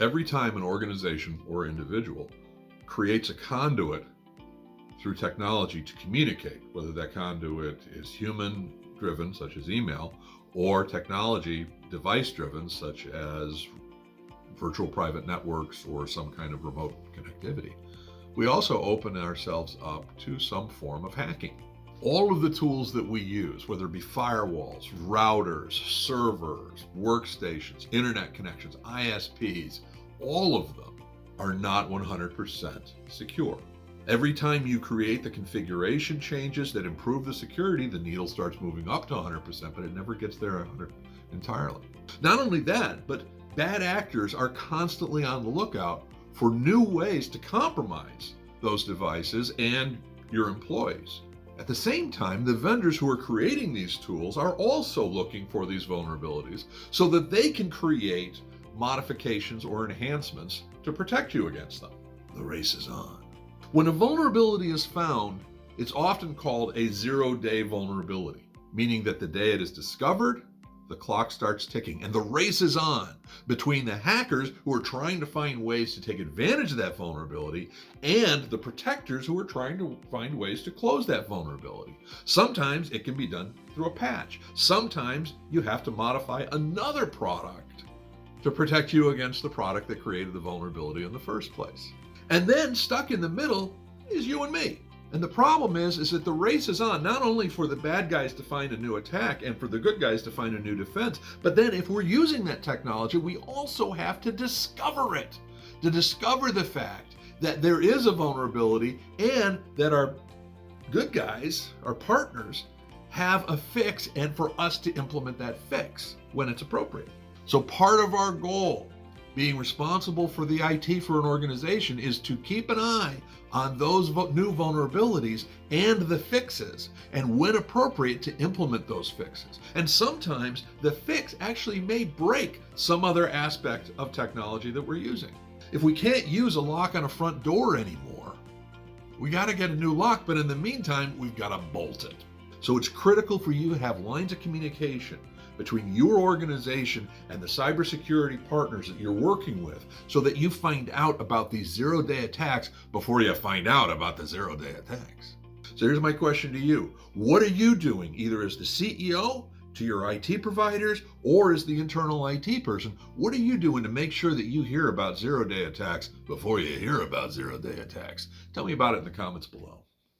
Every time an organization or individual creates a conduit through technology to communicate, whether that conduit is human driven, such as email, or technology device driven, such as virtual private networks or some kind of remote connectivity, we also open ourselves up to some form of hacking. All of the tools that we use, whether it be firewalls, routers, servers, workstations, internet connections, ISPs, all of them are not 100% secure. Every time you create the configuration changes that improve the security, the needle starts moving up to 100%, but it never gets there entirely. Not only that, but bad actors are constantly on the lookout for new ways to compromise those devices and your employees. At the same time, the vendors who are creating these tools are also looking for these vulnerabilities so that they can create modifications or enhancements to protect you against them. The race is on. When a vulnerability is found, it's often called a zero-day vulnerability, meaning that the day it is discovered, the clock starts ticking and the race is on between the hackers who are trying to find ways to take advantage of that vulnerability and the protectors who are trying to find ways to close that vulnerability. Sometimes it can be done through a patch. Sometimes you have to modify another product to protect you against the product that created the vulnerability in the first place. And then stuck in the middle is you and me. And the problem is that the race is on, not only for the bad guys to find a new attack and for the good guys to find a new defense, but then if we're using that technology, we also have to discover it, to discover the fact that there is a vulnerability and that our good guys, our partners, have a fix and for us to implement that fix when it's appropriate. So part of our goal, being responsible for the IT for an organization, is to keep an eye on those new vulnerabilities and the fixes, and when appropriate to implement those fixes. And sometimes the fix actually may break some other aspect of technology that we're using. If we can't use a lock on a front door anymore, we got to get a new lock, but in the meantime, we've got to bolt it. So it's critical for you to have lines of communication between your organization and the cybersecurity partners that you're working with so that you find out about these zero-day attacks before you find out about the zero-day attacks. So here's my question to you. What are you doing, either as the CEO, to your IT providers, or as the internal IT person? What are you doing to make sure that you hear about zero-day attacks before you hear about zero-day attacks? Tell me about it in the comments below.